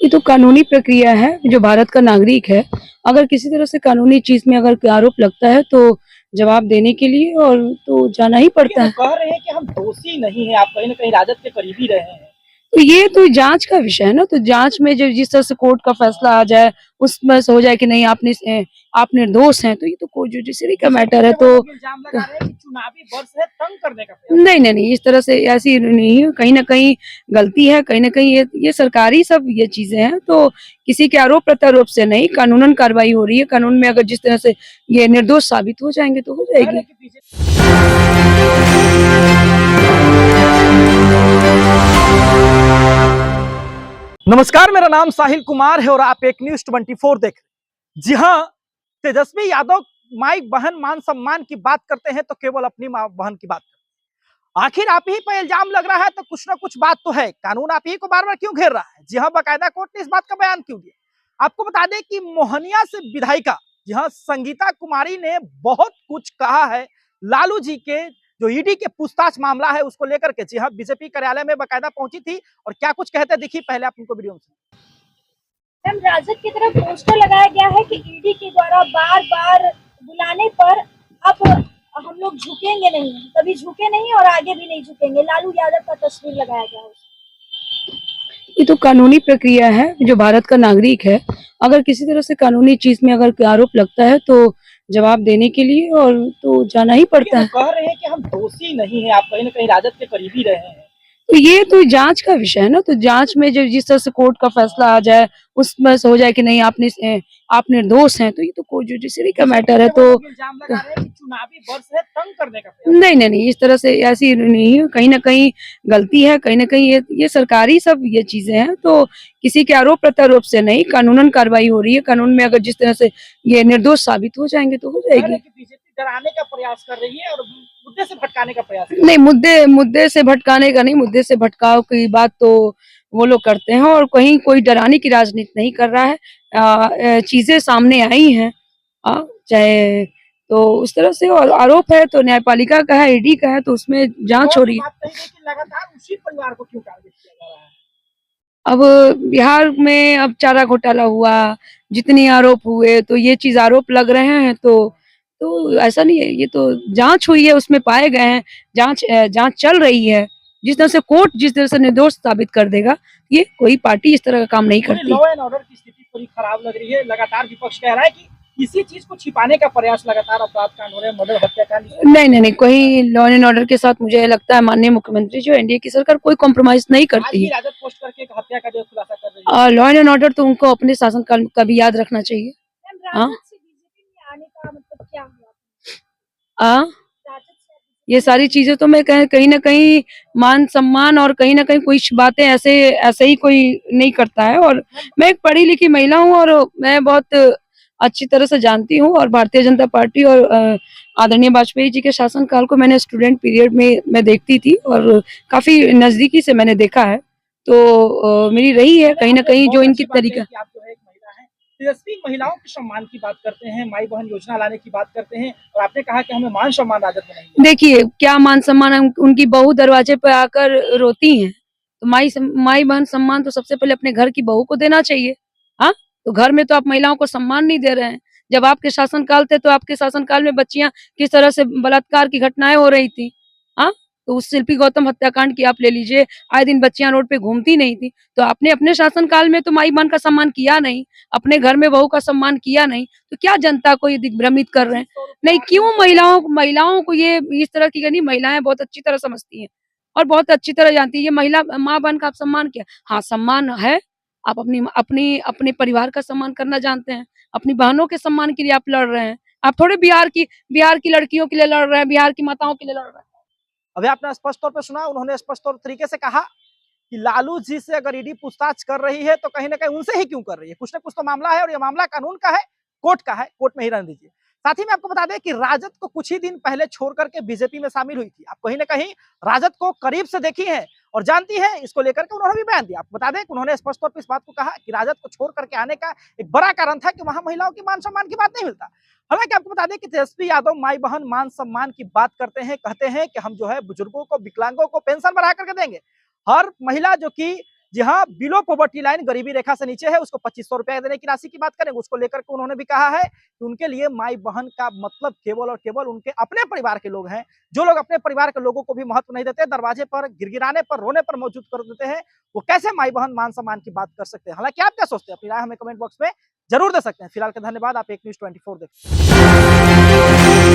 ये तो कानूनी प्रक्रिया है। जो भारत का नागरिक है, अगर किसी तरह से कानूनी चीज में अगर कोई आरोप लगता है तो जवाब देने के लिए और तो जाना ही पड़ता है। कह रहे हैं कि हम दोषी नहीं है, आप कहीं न कहीं राजद के करीबी रहे हैं। तो ये तो जांच का विषय है ना, तो जांच में जो जिस तरह से कोर्ट का फैसला आ जाए, उसमें से हो जाए कि नहीं आप निर्दोष हैं, तो ये तो कोर्ट जुडिशरी का मैटर है। तो इल्जाम लगा रहे हैं कि चुनावी वर्ष है, तंग करने का प्रयास। नहीं, इस तरह से ऐसी नहीं है, कहीं न कहीं गलती है, कहीं न कहीं ये सरकारी सब ये चीज़ें हैं, तो किसी के आरोप प्रत्यारोप से नहीं, कानूनन कार्रवाई हो रही है। कानून में अगर जिस तरह से ये निर्दोष साबित हो जाएँगे तो हो जाएगी। नमस्कार, मेरा नाम साहिल कुमार है और आप एक न्यूज़ 24 देख रहे हैं। जी हाँ, तेजस्वी यादव माई बहन मान सम्मान की बात करते हैं तो केवल अपनी मां बहन की बात करते हैं। आखिर आप ही पर इल्जाम लग रहा है तो कुछ ना कुछ बात तो है। कानून आप ही को बार बार क्यों घेर रहा है? जी हाँ, बाकायदा कोर्ट ने इस बात का बयान क्यों दिया? आपको बता दें कि मोहनिया से विधायिका जी हाँ संगीता कुमारी ने बहुत कुछ कहा है लालू जी के जो ईडी के पूछताछ मामला है उसको लेकर के। जी हाँ, बीजेपी कार्यालय में बाकायदा पहुंची थी और क्या कुछ कहते देखिए पहले आप उनको वीडियो में। मैम, राजद की तरफ पोस्टर लगाया गया है कि ईडी के द्वारा बार बार बुलाने पर अब हम लोग झुकेंगे नहीं, कभी झुके नहीं और आगे भी नहीं झुकेंगे। लालू यादव का तस्वीर लगाया गया है। ये तो कानूनी प्रक्रिया है। जो भारत का नागरिक है, अगर किसी तरह से कानूनी चीज में अगर कोई आरोप लगता है तो जवाब देने के लिए और तो जाना ही पड़ता है। कह रहे हैं कि हम दोषी नहीं है, आप कहीं न कहीं राजद के करीबी रहे हैं। तो ये तो जांच का विषय है ना, तो जांच में जो जिस तरह से कोर्ट का फैसला आ जाए, उसमें से हो जाए कि नहीं आप निर्दोष हैं, तो ये तो कोर्ट जुडिशरी का मैटर है। तो इल्जाम लगा रहे हैं कि चुनावी वर्ष है, तंग करने का प्रयास। नहीं, इस तरह से ऐसी नहीं है, कहीं न कहीं गलती है, कहीं न कहीं ये सरकारी सब ये चीजें हैं, तो किसी के आरोप प्रत्यारोप से नहीं, कानूनन कार्रवाई हो रही है। कानून में अगर जिस तरह से ये निर्दोष साबित हो जाएंगे तो हो जाएगी। बीजेपी डराने का प्रयास कर रही है और मुद्दे से भटकाने का प्रयास। नहीं, मुद्दे से भटकाने का नहीं, मुद्दे से भटकाव की बात तो वो लोग करते हैं और कहीं कोई डराने की राजनीति नहीं कर रहा है। चीजें सामने आई हैं, चाहे तो उस तरह से, और आरोप है तो न्यायपालिका का है, ईडी का है, तो उसमें जांच हो रही है। लगातार उसी परिवार को क्यों टारगेट किया जा रहा है? अब बिहार में अब चारा घोटाला हुआ, जितने आरोप हुए, तो ये चीज आरोप लग रहे हैं, तो ऐसा नहीं है, ये तो जांच हुई है, उसमें पाए गए हैं, जांच चल रही है। जिस तरह से कोर्ट जिस तरह से निर्दोष साबित कर देगा, ये कोई पार्टी इस तरह का काम नहीं करती। लॉ एंड ऑर्डर की स्थिति थोड़ी खराब लग रही है। लगातार विपक्ष कह रहा है कि इसी चीज को छिपाने का प्रयास लगातार अपराध कांड हो रहे हैं, मर्डर हत्याकांड। नहीं, कोई लॉ एंड ऑर्डर के साथ मुझे लगता है माननीय मुख्यमंत्री जो एनडीए की सरकार कोई कॉम्प्रोमाइज नहीं करती है। राजद पोस्ट करके एक हत्या का जो खुलासा कर रही है। लॉ एंड ऑर्डर तो उनको अपने शासनकाल का भी याद रखना चाहिए। राजद से बीजेपी में आने का मतलब क्या हुआ? ये सारी चीजें तो मैं कहीं ना कहीं मान सम्मान और कहीं ना कहीं कुछ बातें ऐसे ही कोई नहीं करता है। और मैं एक पढ़ी लिखी महिला हूँ और मैं बहुत अच्छी तरह से जानती हूँ, और भारतीय जनता पार्टी और आदरणीय वाजपेयी जी के शासनकाल को मैंने स्टूडेंट पीरियड में मैं देखती थी और काफी नजदीकी से मैंने देखा है। तो मेरी रही है कहीं ना कहीं जो इनकी तरीका। तेजस्वी महिलाओं के सम्मान की बात करते हैं, माई बहन योजना लाने की बात करते हैं और आपने कहा कि हमें मान सम्मान राजद में नहीं। देखिए क्या मान सम्मान है, उनकी बहू दरवाजे पे आकर रोती हैं, तो माई बहन सम्मान तो सबसे पहले अपने घर की बहू को देना चाहिए। हाँ, तो घर में तो आप महिलाओं को सम्मान नहीं दे रहे हैं। जब आपके शासनकाल थे तो आपके शासनकाल में बच्चियां किस तरह से बलात्कार की घटनाएं हो रही थी। हाँ, तो उस शिल्पी गौतम हत्याकांड की आप ले लीजिए, आए दिन बच्चियां रोड पे घूमती नहीं थी। तो आपने अपने शासनकाल में तो माई बहन का सम्मान किया नहीं, अपने घर में बहू का सम्मान किया नहीं, तो क्या जनता को ये दिग्भ्रमित कर रहे हैं? नहीं, क्यों महिलाओं को ये इस तरह की करनी? महिलाएं बहुत अच्छी तरह समझती हैं और बहुत अच्छी तरह जानती है ये महिला माँ बहन का आप सम्मान किया। हाँ, सम्मान है, आप अपने परिवार का सम्मान करना जानते हैं, अपनी बहनों के सम्मान के लिए आप लड़ रहे हैं। आप थोड़े बिहार की लड़कियों के लिए लड़ रहे हैं, बिहार की माताओं के लिए लड़ रहे हैं। अभी आपने स्पष्ट तौर पर सुना, उन्होंने स्पष्ट तौर तरीके से कहा कि लालू जी से अगर ईडी पूछताछ कर रही है तो कहीं ना कहीं उनसे ही क्यों कर रही है, कुछ ना कुछ तो मामला है और ये मामला कानून का है, कोर्ट का है, कोर्ट में ही रहने दीजिए। साथ ही में आपको बता दें कि राजद को कुछ ही दिन पहले छोड़ करके बीजेपी में शामिल हुई थी। आप कहीं ना कहीं राजद को करीब से देखी है और जानती है, इसको लेकर के उन्होंने भी बयान दिया। आपको बता दें कि उन्होंने स्पष्ट तौर पर इस बात को कहा कि राजद को छोड़ करके आने का एक बड़ा कारण था कि वहां महिलाओं की मान सम्मान की बात नहीं मिलता। हालांकि आपको बता दें कि तेजस्वी यादव माई बहन मान सम्मान की बात करते हैं, कहते हैं कि हम जो है बुजुर्गों को, विकलांगों को पेंशन बढ़ा करके देंगे। हर महिला जो कि जी हाँ, बिलो पॉवर्टी लाइन, गरीबी रेखा से नीचे है, उसको 2500 रुपया देने की राशि की बात करें, उसको लेकर के उन्होंने भी कहा है कि उनके लिए माई बहन का मतलब केवल और केवल उनके अपने परिवार के लोग हैं। जो लोग अपने परिवार के लोगों को भी महत्व नहीं देते, दरवाजे पर गिड़गिड़ाने पर, रोने पर मौजूद कर देते हैं, वो कैसे माई बहन मान सम्मान की बात कर सकते हैं। हालांकि आप क्या सोचते हैं, अपनी राय हमें कमेंट बॉक्स में जरूर दे सकते हैं। फिलहाल के धन्यवाद। आप एक न्यूज़ 24 देखते हैं।